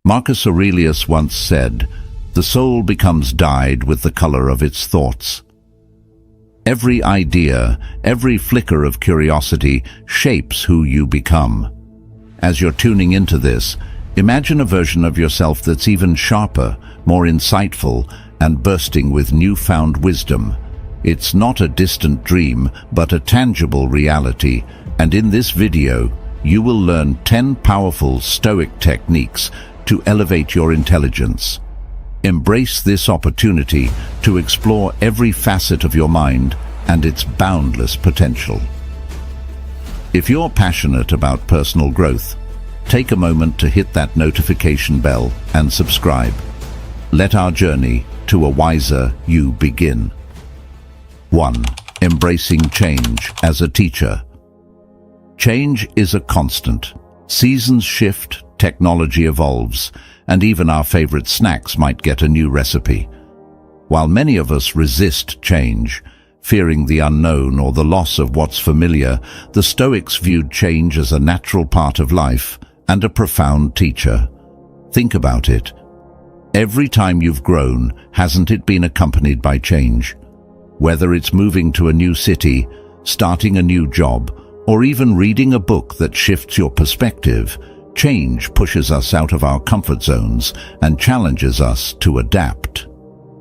Marcus Aurelius once said, "The soul becomes dyed with the color of its thoughts." Every idea, every flicker of curiosity shapes who you become. As you're tuning into this, imagine a version of yourself that's even sharper, more insightful, and bursting with newfound wisdom. It's not a distant dream, but a tangible reality, and in this video, you will learn 10 powerful Stoic techniques to elevate your intelligence. Embrace this opportunity to explore every facet of your mind and its boundless potential. If you're passionate about personal growth, take a moment to hit that notification bell and subscribe. Let our journey to a wiser you begin. 1. Embracing change as a teacher. Change is a constant. Seasons shift, technology evolves, and even our favorite snacks might get a new recipe. While many of us resist change, fearing the unknown or the loss of what's familiar, the Stoics viewed change as a natural part of life and a profound teacher. Think about it. Every time you've grown, hasn't it been accompanied by change? Whether it's moving to a new city, starting a new job, or even reading a book that shifts your perspective, change pushes us out of our comfort zones and challenges us to adapt.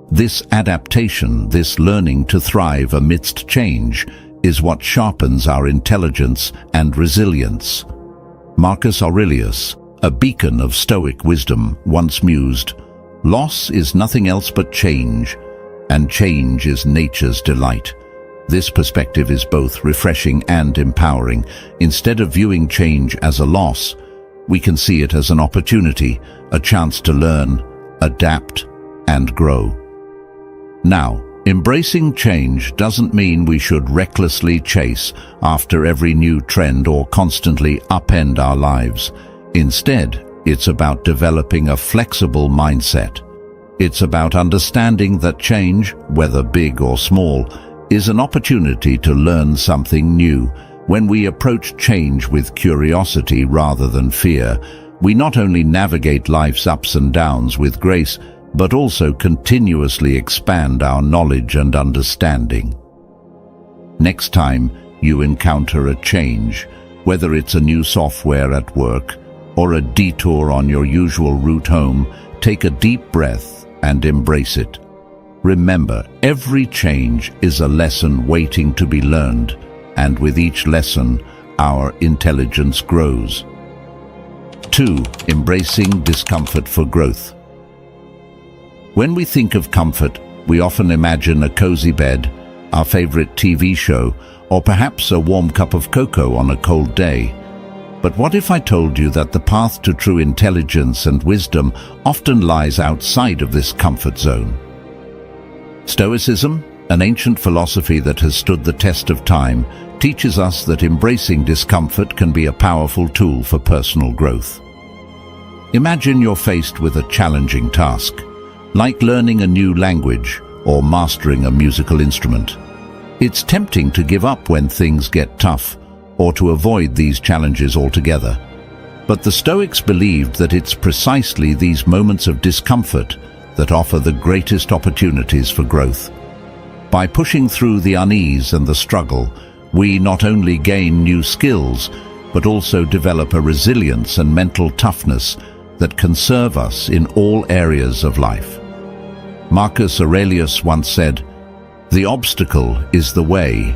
This adaptation, this learning to thrive amidst change, is what sharpens our intelligence and resilience. Marcus Aurelius, a beacon of Stoic wisdom, once mused, "Loss is nothing else but change, and change is nature's delight." This perspective is both refreshing and empowering. Instead of viewing change as a loss, we can see it as an opportunity, a chance to learn, adapt, and grow. Now, embracing change doesn't mean we should recklessly chase after every new trend or constantly upend our lives. Instead, it's about developing a flexible mindset. It's about understanding that change, whether big or small, is an opportunity to learn something new. When we approach change with curiosity rather than fear, we not only navigate life's ups and downs with grace, but also continuously expand our knowledge and understanding. Next time you encounter a change, whether it's a new software at work or a detour on your usual route home, take a deep breath and embrace it. Remember, every change is a lesson waiting to be learned, and with each lesson, our intelligence grows. 2. Embracing discomfort for growth. When we think of comfort, we often imagine a cozy bed, our favorite TV show, or perhaps a warm cup of cocoa on a cold day. But what if I told you that the path to true intelligence and wisdom often lies outside of this comfort zone? Stoicism, an ancient philosophy that has stood the test of time, teaches us that embracing discomfort can be a powerful tool for personal growth. Imagine you're faced with a challenging task, like learning a new language or mastering a musical instrument. It's tempting to give up when things get tough, or to avoid these challenges altogether. But the Stoics believed that it's precisely these moments of discomfort that offer the greatest opportunities for growth. By pushing through the unease and the struggle, we not only gain new skills, but also develop a resilience and mental toughness that can serve us in all areas of life. Marcus Aurelius once said, "The obstacle is the way."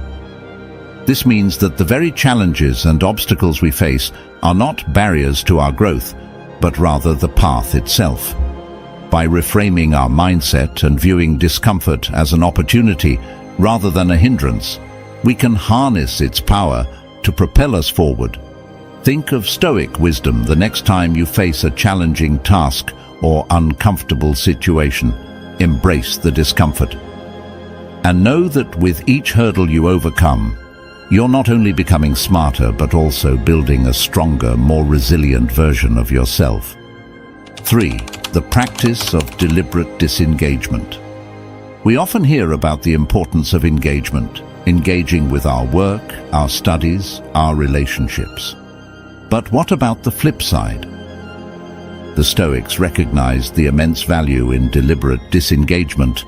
This means that the very challenges and obstacles we face are not barriers to our growth, but rather the path itself. By reframing our mindset and viewing discomfort as an opportunity rather than a hindrance, we can harness its power to propel us forward. Think of Stoic wisdom the next time you face a challenging task or uncomfortable situation. Embrace the discomfort. And know that with each hurdle you overcome, you're not only becoming smarter, but also building a stronger, more resilient version of yourself. 3. The practice of deliberate disengagement. We often hear about the importance of engagement, engaging with our work, our studies, our relationships. But what about the flip side? The Stoics recognized the immense value in deliberate disengagement,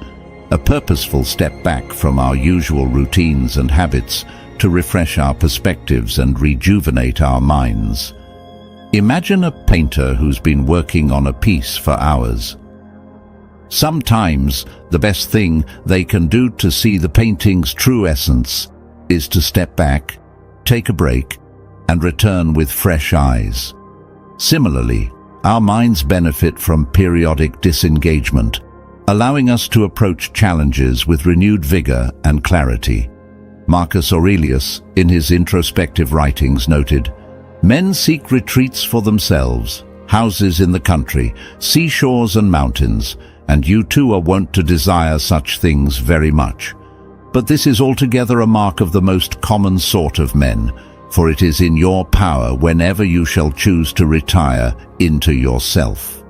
a purposeful step back from our usual routines and habits to refresh our perspectives and rejuvenate our minds. Imagine a painter who's been working on a piece for hours. Sometimes the best thing they can do to see the painting's true essence is to step back, take a break, and return with fresh eyes. Similarly, our minds benefit from periodic disengagement, allowing us to approach challenges with renewed vigor and clarity. Marcus Aurelius, in his introspective writings, noted, "Men seek retreats for themselves, houses in the country, seashores and mountains, and you too are wont to desire such things very much. But this is altogether a mark of the most common sort of men, for it is in your power whenever you shall choose to retire into yourself."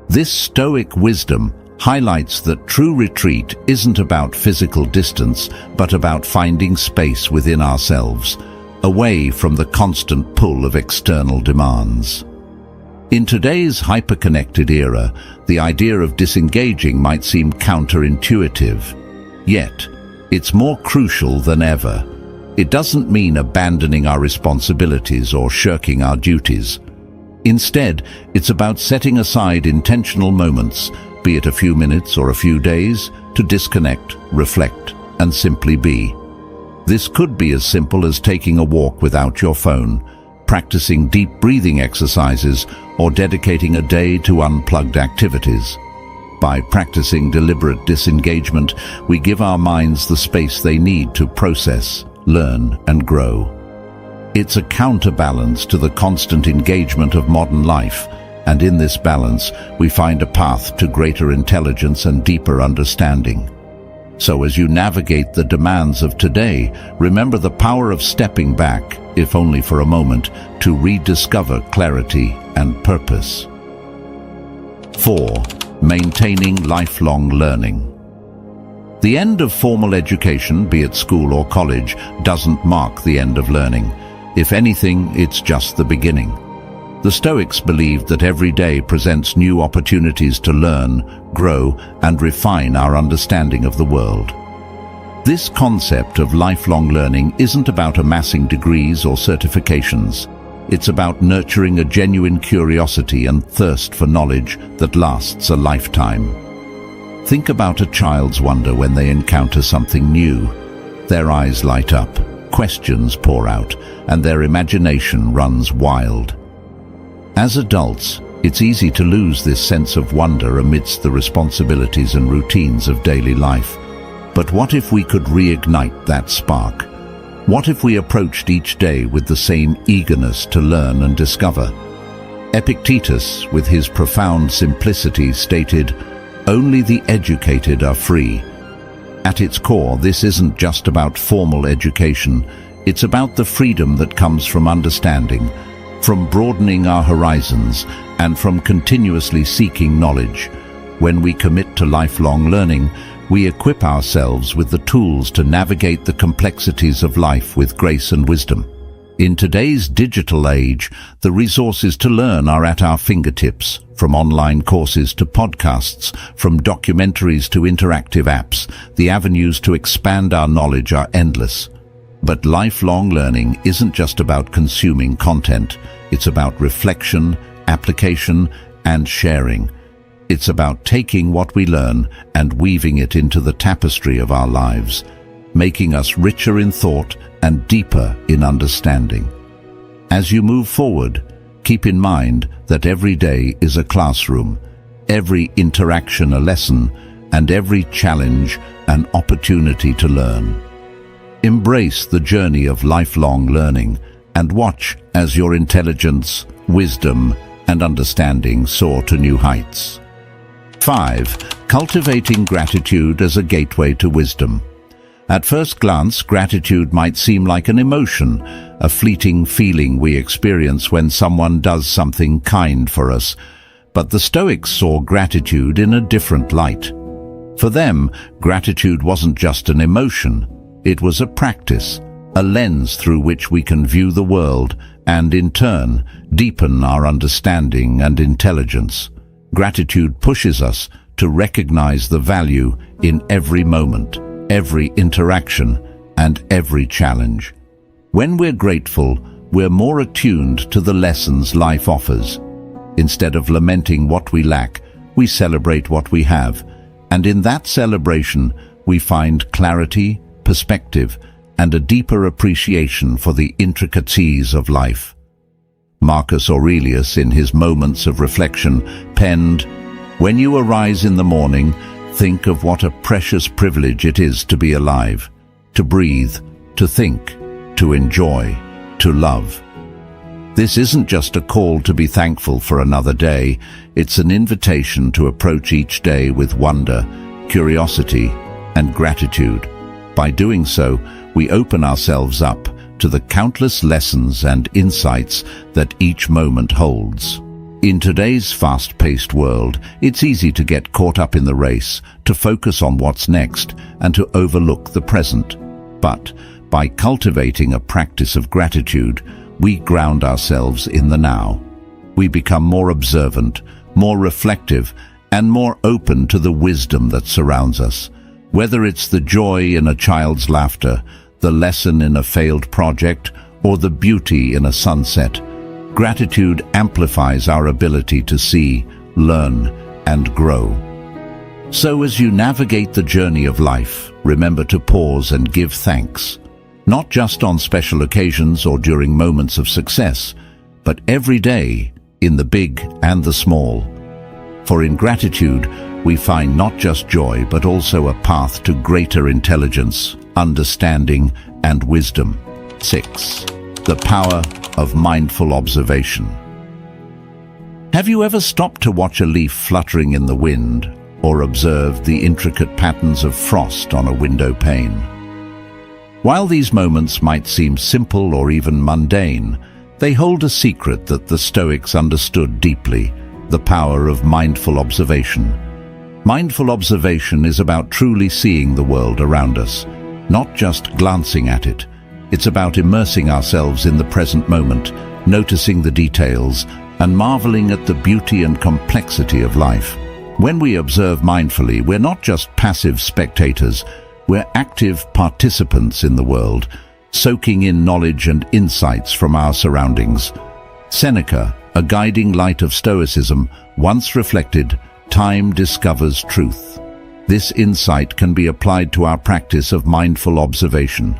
This Stoic wisdom highlights that true retreat isn't about physical distance, but about finding space within ourselves, away from the constant pull of external demands. In today's hyper-connected era, the idea of disengaging might seem counterintuitive. Yet, it's more crucial than ever. It doesn't mean abandoning our responsibilities or shirking our duties. Instead, it's about setting aside intentional moments, be it a few minutes or a few days, to disconnect, reflect, and simply be. This could be as simple as taking a walk without your phone, practicing deep breathing exercises, or dedicating a day to unplugged activities. By practicing deliberate disengagement, we give our minds the space they need to process, learn, and grow. It's a counterbalance to the constant engagement of modern life, and in this balance, we find a path to greater intelligence and deeper understanding. So as you navigate the demands of today, remember the power of stepping back, if only for a moment, to rediscover clarity and purpose. 4. Maintaining lifelong learning. The end of formal education, be it school or college, doesn't mark the end of learning. If anything, it's just the beginning. The Stoics believed that every day presents new opportunities to learn, grow, and refine our understanding of the world. This concept of lifelong learning isn't about amassing degrees or certifications. It's about nurturing a genuine curiosity and thirst for knowledge that lasts a lifetime. Think about a child's wonder when they encounter something new. Their eyes light up, questions pour out, and their imagination runs wild. As adults, it's easy to lose this sense of wonder amidst the responsibilities and routines of daily life. But what if we could reignite that spark? What if we approached each day with the same eagerness to learn and discover? Epictetus, with his profound simplicity, stated, "Only the educated are free." At its core, this isn't just about formal education. It's about the freedom that comes from understanding, from broadening our horizons, and from continuously seeking knowledge. When we commit to lifelong learning, we equip ourselves with the tools to navigate the complexities of life with grace and wisdom. In today's digital age, the resources to learn are at our fingertips, from online courses to podcasts, from documentaries to interactive apps. The avenues to expand our knowledge are endless. But lifelong learning isn't just about consuming content. It's about reflection, application, and sharing. It's about taking what we learn and weaving it into the tapestry of our lives, making us richer in thought and deeper in understanding. As you move forward, keep in mind that every day is a classroom, every interaction a lesson, and every challenge an opportunity to learn. Embrace the journey of lifelong learning and watch as your intelligence, wisdom, and understanding soar to new heights. 5. Cultivating gratitude as a gateway to wisdom. At first glance, gratitude might seem like an emotion, a fleeting feeling we experience when someone does something kind for us. But the Stoics saw gratitude in a different light. For them, gratitude wasn't just an emotion. It was a practice, a lens through which we can view the world and in turn, deepen our understanding and intelligence. Gratitude pushes us to recognize the value in every moment, every interaction, and every challenge. When we're grateful, we're more attuned to the lessons life offers. Instead of lamenting what we lack, we celebrate what we have, and in that celebration, we find clarity, perspective, and a deeper appreciation for the intricacies of life. Marcus Aurelius, in his Moments of Reflection, penned, "When you arise in the morning, think of what a precious privilege it is to be alive, to breathe, to think, to enjoy, to love." This isn't just a call to be thankful for another day, it's an invitation to approach each day with wonder, curiosity, and gratitude. By doing so, we open ourselves up to the countless lessons and insights that each moment holds. In today's fast-paced world, it's easy to get caught up in the race, to focus on what's next, and to overlook the present. But by cultivating a practice of gratitude, we ground ourselves in the now. We become more observant, more reflective, and more open to the wisdom that surrounds us. Whether it's the joy in a child's laughter, the lesson in a failed project, or the beauty in a sunset, gratitude amplifies our ability to see, learn, and grow. So as you navigate the journey of life, remember to pause and give thanks, not just on special occasions or during moments of success, but every day, in the big and the small. For in gratitude, we find not just joy, but also a path to greater intelligence, understanding, and wisdom. 6. The power of mindful observation. Have you ever stopped to watch a leaf fluttering in the wind, or observed the intricate patterns of frost on a window pane? While these moments might seem simple or even mundane, they hold a secret that the Stoics understood deeply: the power of mindful observation. Mindful observation is about truly seeing the world around us, not just glancing at it. It's about immersing ourselves in the present moment, noticing the details, and marveling at the beauty and complexity of life. When we observe mindfully, we're not just passive spectators, we're active participants in the world, soaking in knowledge and insights from our surroundings. Seneca, a guiding light of Stoicism, once reflected, "Time discovers truth." This insight can be applied to our practice of mindful observation.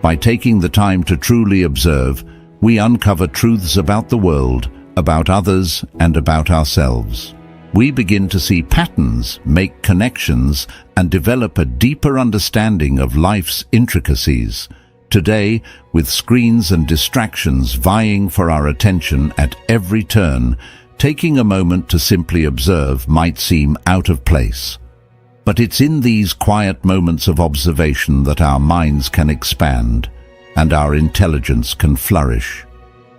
By taking the time to truly observe, we uncover truths about the world, about others, and about ourselves. We begin to see patterns, make connections, and develop a deeper understanding of life's intricacies. Today, with screens and distractions vying for our attention at every turn, taking a moment to simply observe might seem out of place. But it's in these quiet moments of observation that our minds can expand and our intelligence can flourish.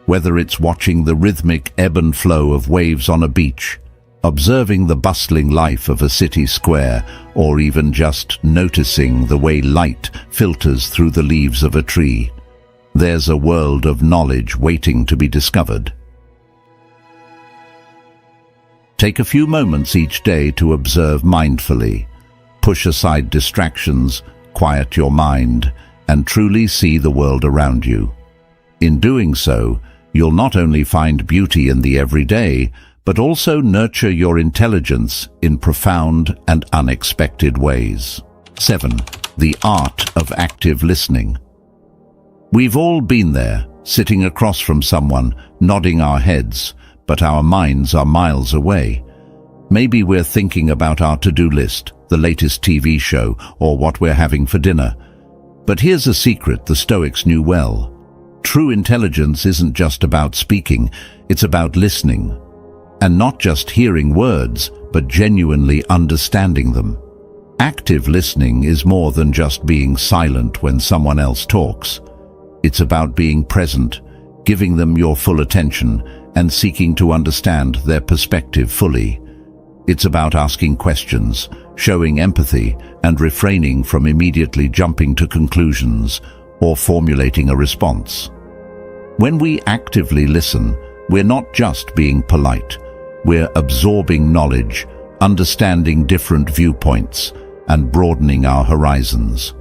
Whether it's watching the rhythmic ebb and flow of waves on a beach, observing the bustling life of a city square, or even just noticing the way light filters through the leaves of a tree, there's a world of knowledge waiting to be discovered. Take a few moments each day to observe mindfully. Push aside distractions, quiet your mind, and truly see the world around you. In doing so, you'll not only find beauty in the everyday, but also nurture your intelligence in profound and unexpected ways. 7. The art of active listening. We've all been there, sitting across from someone, nodding our heads, but our minds are miles away. Maybe we're thinking about our to-do list, the latest TV show, or what we're having for dinner. But here's a secret the Stoics knew well. True intelligence isn't just about speaking, it's about listening. And not just hearing words, but genuinely understanding them. Active listening is more than just being silent when someone else talks. It's about being present, giving them your full attention, and seeking to understand their perspective fully. It's about asking questions, showing empathy, and refraining from immediately jumping to conclusions or formulating a response. When we actively listen, we're not just being polite. We're absorbing knowledge, understanding different viewpoints, and broadening our horizons.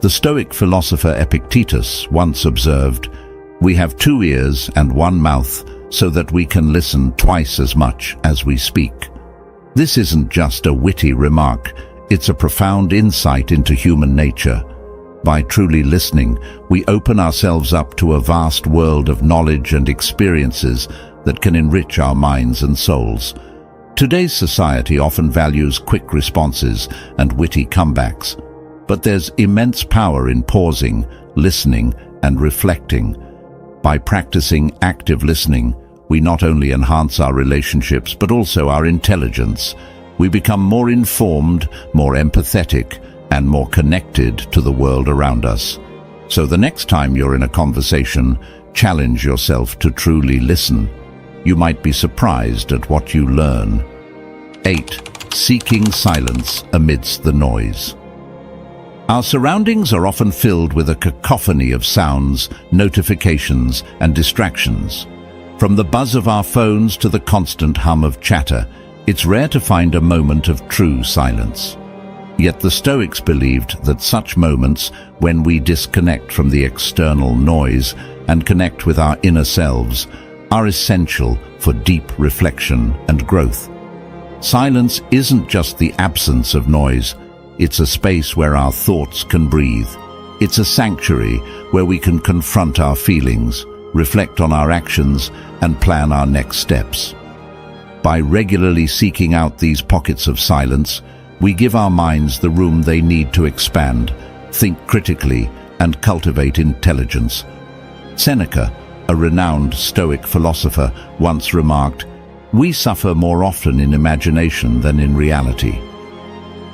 The Stoic philosopher Epictetus once observed, "We have 2 ears and 1 mouth so that we can listen twice as much as we speak." This isn't just a witty remark, it's a profound insight into human nature. By truly listening, we open ourselves up to a vast world of knowledge and experiences that can enrich our minds and souls. Today's society often values quick responses and witty comebacks, but there's immense power in pausing, listening, and reflecting. By practicing active listening, we not only enhance our relationships but also our intelligence. We become more informed, more empathetic, and more connected to the world around us. So the next time you're in a conversation, challenge yourself to truly listen. You might be surprised at what you learn. 8. Seeking silence amidst the noise. Our surroundings are often filled with a cacophony of sounds, notifications, and distractions. From the buzz of our phones to the constant hum of chatter, it's rare to find a moment of true silence. Yet the Stoics believed that such moments, when we disconnect from the external noise and connect with our inner selves, are essential for deep reflection and growth. Silence isn't just the absence of noise, it's a space where our thoughts can breathe. It's a sanctuary where we can confront our feelings, reflect on our actions, and plan our next steps. By regularly seeking out these pockets of silence, we give our minds the room they need to expand, think critically, and cultivate intelligence. Seneca, a renowned Stoic philosopher, once remarked, "We suffer more often in imagination than in reality."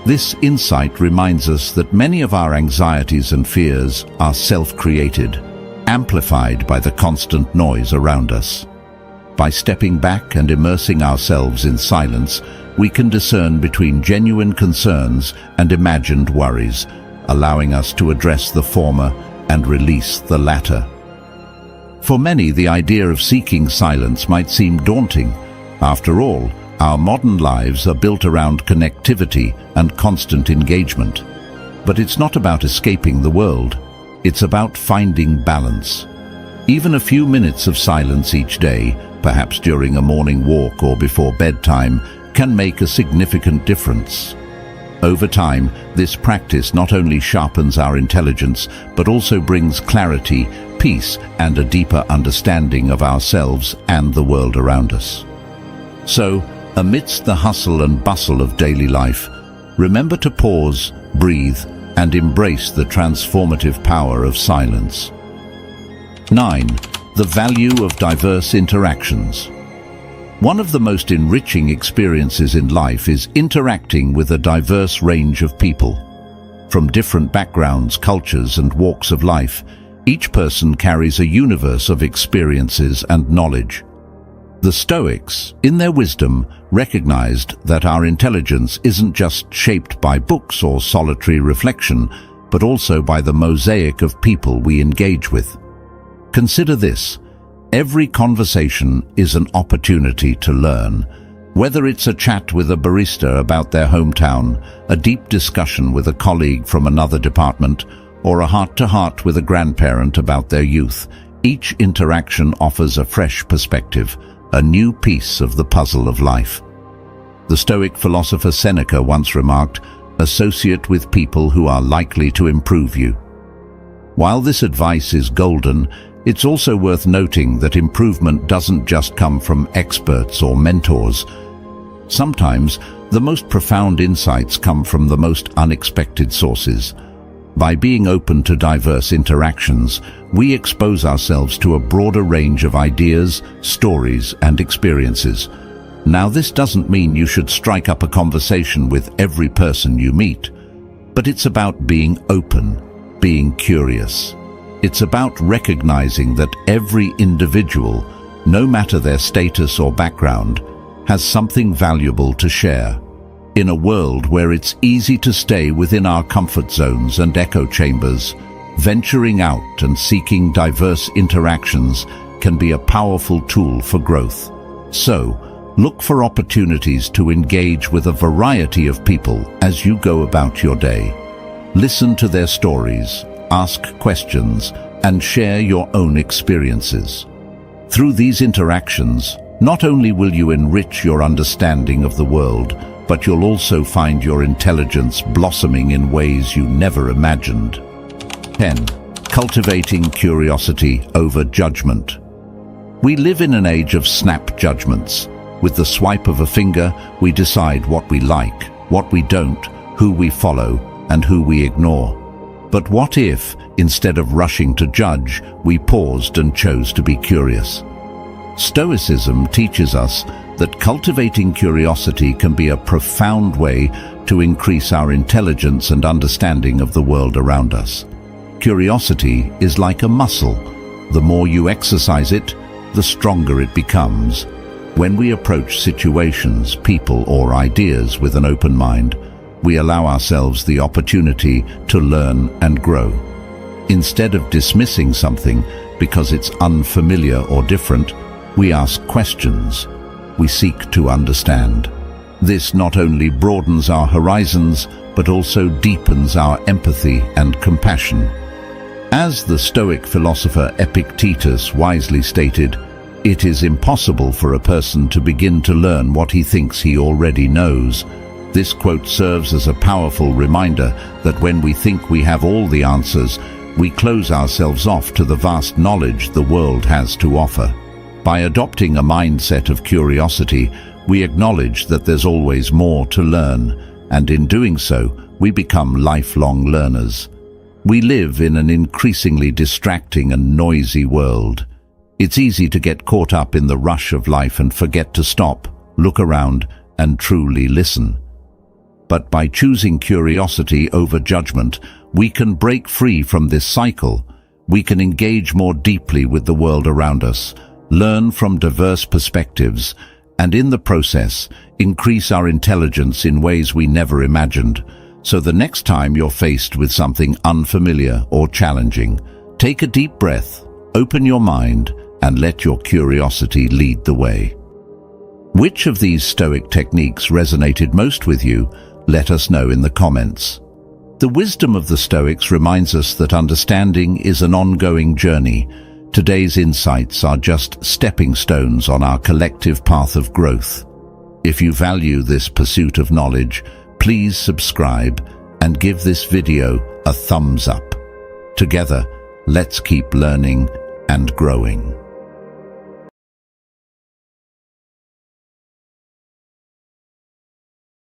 This insight reminds us that many of our anxieties and fears are self-created, amplified by the constant noise around us. By stepping back and immersing ourselves in silence, we can discern between genuine concerns and imagined worries, allowing us to address the former and release the latter. For many, the idea of seeking silence might seem daunting. After all, our modern lives are built around connectivity and constant engagement. But it's not about escaping the world. It's about finding balance. Even a few minutes of silence each day, perhaps during a morning walk or before bedtime, can make a significant difference. Over time, this practice not only sharpens our intelligence, but also brings clarity, peace, and a deeper understanding of ourselves and the world around us. So, amidst the hustle and bustle of daily life, remember to pause, breathe, and embrace the transformative power of silence. 9. The value of diverse interactions. One of the most enriching experiences in life is interacting with a diverse range of people. From different backgrounds, cultures, and walks of life, each person carries a universe of experiences and knowledge. The Stoics, in their wisdom, recognized that our intelligence isn't just shaped by books or solitary reflection, but also by the mosaic of people we engage with. Consider this: every conversation is an opportunity to learn. Whether it's a chat with a barista about their hometown, a deep discussion with a colleague from another department, or a heart-to-heart with a grandparent about their youth, each interaction offers a fresh perspective, a new piece of the puzzle of life. The Stoic philosopher Seneca once remarked, "Associate with people who are likely to improve you." While this advice is golden, it's also worth noting that improvement doesn't just come from experts or mentors. Sometimes, the most profound insights come from the most unexpected sources. By being open to diverse interactions, we expose ourselves to a broader range of ideas, stories, and experiences. Now, this doesn't mean you should strike up a conversation with every person you meet, but it's about being open, being curious. It's about recognizing that every individual, no matter their status or background, has something valuable to share. In a world where it's easy to stay within our comfort zones and echo chambers, Venturing out and seeking diverse interactions can be a powerful tool for growth. So, look for opportunities to engage with a variety of people as you go about your day. Listen to their stories, ask questions, and share your own experiences. Through these interactions, not only will you enrich your understanding of the world, but you'll also find your intelligence blossoming in ways you never imagined. 10. Cultivating curiosity over judgment. We live in an age of snap judgments. With the swipe of a finger, we decide what we like, what we don't, who we follow, and who we ignore. But what if, instead of rushing to judge, we paused and chose to be curious? Stoicism teaches us that cultivating curiosity can be a profound way to increase our intelligence and understanding of the world around us. Curiosity is like a muscle. The more you exercise it, the stronger it becomes. When we approach situations, people, or ideas with an open mind, we allow ourselves the opportunity to learn and grow. Instead of dismissing something because it's unfamiliar or different, we ask questions. We seek to understand. This not only broadens our horizons, but also deepens our empathy and compassion. As the Stoic philosopher Epictetus wisely stated, "It is impossible for a person to begin to learn what he thinks he already knows." This quote serves as a powerful reminder that when we think we have all the answers, we close ourselves off to the vast knowledge the world has to offer. By adopting a mindset of curiosity, we acknowledge that there's always more to learn, and in doing so, we become lifelong learners. We live in an increasingly distracting and noisy world. It's easy to get caught up in the rush of life and forget to stop, look around, and truly listen. But by choosing curiosity over judgment, we can break free from this cycle. We can engage more deeply with the world around us, learn from diverse perspectives, and in the process, increase our intelligence in ways we never imagined. So the next time you're faced with something unfamiliar or challenging, take a deep breath, open your mind, and let your curiosity lead the way. Which of these Stoic techniques resonated most with you? Let us know in the comments. The wisdom of the Stoics reminds us that understanding is an ongoing journey. Today's insights are just stepping stones on our collective path of growth. If you value this pursuit of knowledge, please subscribe and give this video a thumbs up. Together, let's keep learning and growing.